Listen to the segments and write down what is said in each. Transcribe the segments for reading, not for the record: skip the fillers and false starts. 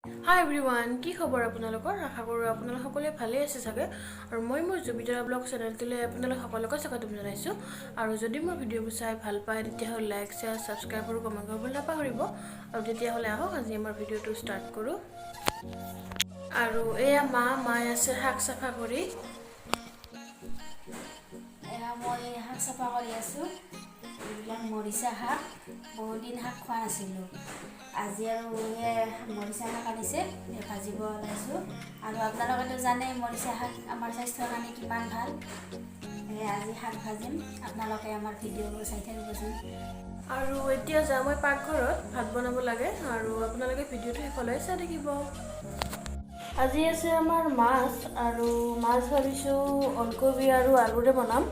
Hi everyone, কি খবৰ আপোনালোকৰ? আশা কৰোঁ আপোনালোক সকলোৱে ভালে আছে চাগে। আৰু মই মোৰ জুবিতৰা ব্লগ চেনেলটোলৈ আপোনালোক সকলোকে স্বাগতম জনাইছোঁ। আৰু যদি মোৰ ভিডিঅ'বোৰ চাই ভাল পায় তেতিয়াহ'লে লাইক, শ্বেয়াৰ, ছাবস্ক্ৰাইব আৰু কমেণ্ট কৰিবলৈ নাপাহৰিব। আৰু তেতিয়াহ'লে আহক আজি আমাৰ ভিডিঅ'টো ষ্টাৰ্ট কৰোঁ। আৰু এয়া মায়ে আছে শাক চাফা কৰি। মই শাক চাফা কৰি আছোঁ। এইবিলাক মৰিচা শাক, বহুদিন শাক খোৱা নাছিলোঁ। আজি আৰু মৰিচা শাক আনিছে, ভাজিব ওলাইছোঁ। আৰু আপোনালোকেতো জানেই মৰিচা শাক আমাৰ স্বাস্থ্যৰ কাৰণে কিমান ভাল। আজি শাক ভাজিম, আপোনালোকে আমাৰ ভিডিঅ'বোৰ চাই থাকিবচোন। আৰু এতিয়া যাওঁ মই পাকঘৰত ভাত বনাব লাগে, আৰু আপোনালোকে ভিডিঅ'টো শেষলৈ চাই থাকিব। আজি আছে আমাৰ মাছ, আৰু মাছ ভাবিছোঁ ওলকবি আৰু আলুৰে বনাম।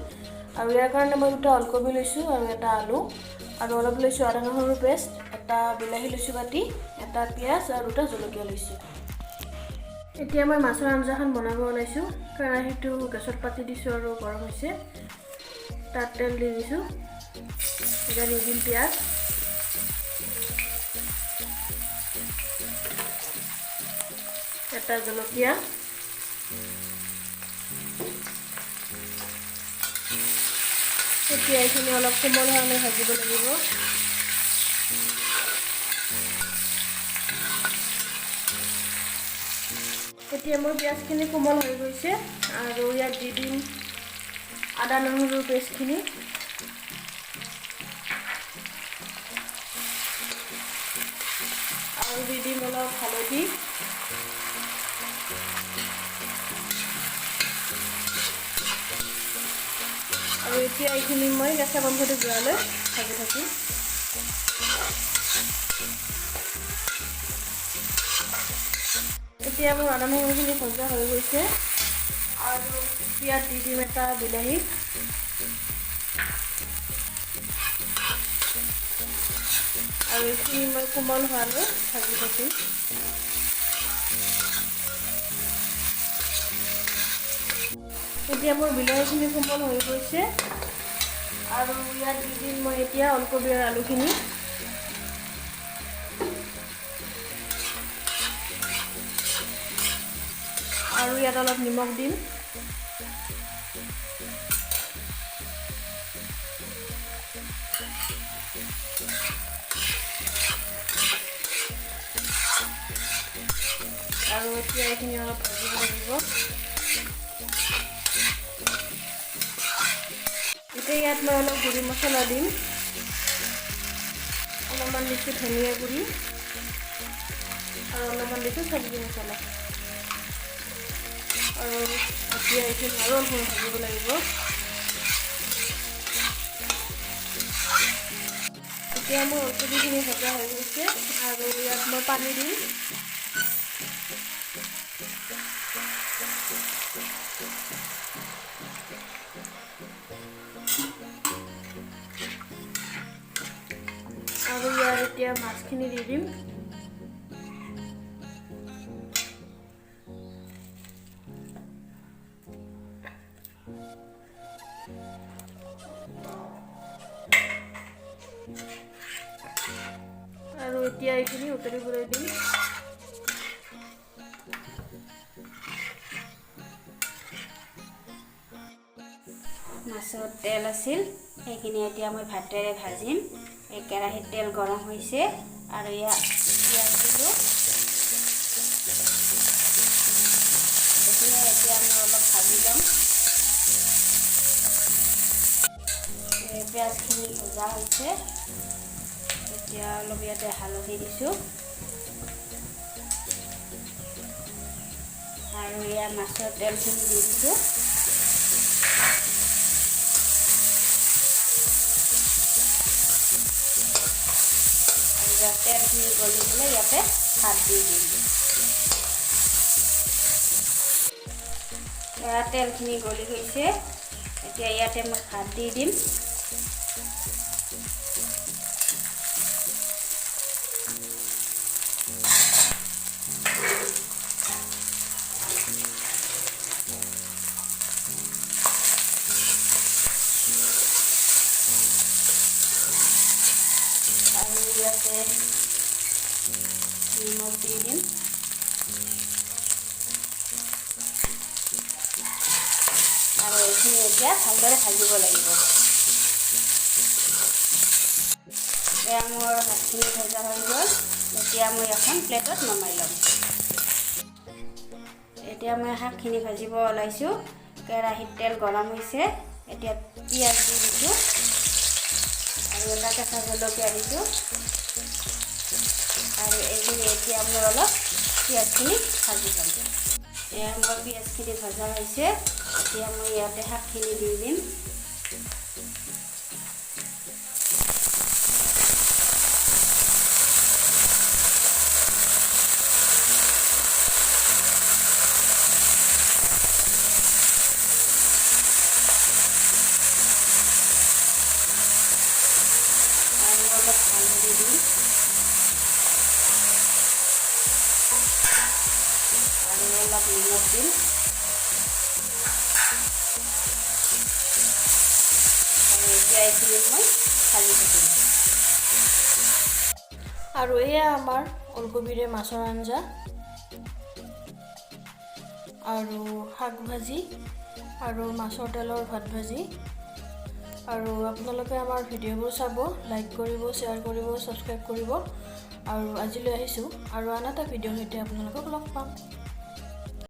আৰু ইয়াৰ কাৰণে মই দুটা ওলকবি লৈছোঁ আৰু এটা আলু, আৰু অলপ লৈছোঁ আদা নহৰুৰ পেষ্ট, এটা বিলাহী লৈছোঁ কাটি, এটা পিঁয়াজ আৰু দুটা জলকীয়া লৈছোঁ। এতিয়া মই মাছৰ আঞ্জাখন বনাব ওলাইছোঁ। কেৰাহীটো গেছত পাতি দিছোঁ আৰু গৰম হৈছে। তাত তেল দি দিছোঁ। এতিয়া দি দিম পিঁয়াজ, এটা জলকীয়া, এতিয়া এইখিনি অলপ কোমল হোৱালৈ ভাজিব লাগিব। এতিয়া মোৰ পিঁয়াজখিনি কোমল হৈ গৈছে, আৰু ইয়াত দি দিম আদা নহৰুৰ পেষ্টখিনি, আৰু দি দিম অলপ হালধি, আৰু এতিয়া এইখিনি মই কেঁচা গন্ধটো যোৱালৈ ভাজি থাকিম। এতিয়া মোৰ আদা নহৰুখিনি ভজা হৈ গৈছে, আৰু ইয়াত দি দিম এটা বিলাহী, আৰু এইখিনি মই কোমল হোৱালৈ ভাজি থাকিম। এতিয়া মোৰ বিলাহীখিনি কোমল হৈ গৈছে, আৰু ইয়াত দি দিম মই এতিয়া ওলকবি আৰু আলুখিনি, আৰু ইয়াত অলপ নিমখ দিম। আৰু এতিয়া এইখিনি অলপ ভাজিব লাগিব। এতিয়া ইয়াত মই অলপ গুড়ি মছলা দিম, অলপমান দিছোঁ ধনিয়া গুড়ি, আৰু অলপমান দিছোঁ চব্জি মছলা, আৰু এতিয়া এইখিনি আৰু অলপ ভাজিব লাগিব। এতিয়া মোৰ ওলকবিখিনি ভজা হৈ গৈছে, আৰু ইয়াত মই পানী দিম। আৰু ইয়াত এতিয়া মাছখিনি দি দিম। আৰু এতিয়া এইখিনি উতলিবলৈ দিম। মাছত তেল আছিল, সেইখিনি এতিয়া মই ভাতেৰে ভাজিম। এই কেৰাহীত তেল গৰম হৈছে, আৰু ইয়াত পিঁয়াজ দিলোঁ। এইখিনি এতিয়া আমি অলপ ভাজি ল'ম। পিঁয়াজখিনি ভজা হৈছে, এতিয়া অলপ ইয়াতে হালধি দিছোঁ, আৰু ইয়াত মাছৰ তেলখিনি দি দিছোঁ। তেলখিনি গলি পেলাই ইয়াতে ভাত দি দিম। তেলখিনি গলি গৈছে, এতিয়া ইয়াতে মই ভাত দি দিম। আৰু ইয়াতে নিমখ দি দিম। এতিয়া ভালদৰে ভাজিব লাগিব। এয়া মোৰ শাকখিনি ভজা হৈ গ'ল। এতিয়া মই এখন প্লেটত নমাই ল'ম। এতিয়া মই শাকখিনি ভাজিব ওলাইছোঁ। কেৰাহীত তেল গৰম হৈছে। এতিয়া পিঁয়াজ দি দিছোঁ আৰু এটা কেঁচা জলকীয়া দিছোঁ আৰু এইখিনি এতিয়া মই অলপ পিঁয়াজখিনি ভাজি ল'ম। এয়া মোৰ পিঁয়াজখিনি ভজা হৈছে। এতিয়া মই ইয়াতে শাকখিনি দি দিম। আৰু অলপ হালধি দিম আৰু অলপ নিমখ দিম। আৰু এতিয়া এইখিনি মই ভাজি থাকিম। আৰু এয়া আমাৰ ওলকবিৰে মাছৰ আঞ্জা আৰু শাক ভাজি আৰু মাছৰ তেলৰ ভাত ভাজি। আৰু আপোনালোকে আমাৰ ভিডিঅ'বোৰ চাব, লাইক কৰিব, শ্বেয়াৰ কৰিব, ছাবস্ক্ৰাইব কৰিব। আৰু আজিলৈ আহিছোঁ আৰু আন এটা ভিডিঅ'ৰ সৈতে আপোনালোকক লগ পাম।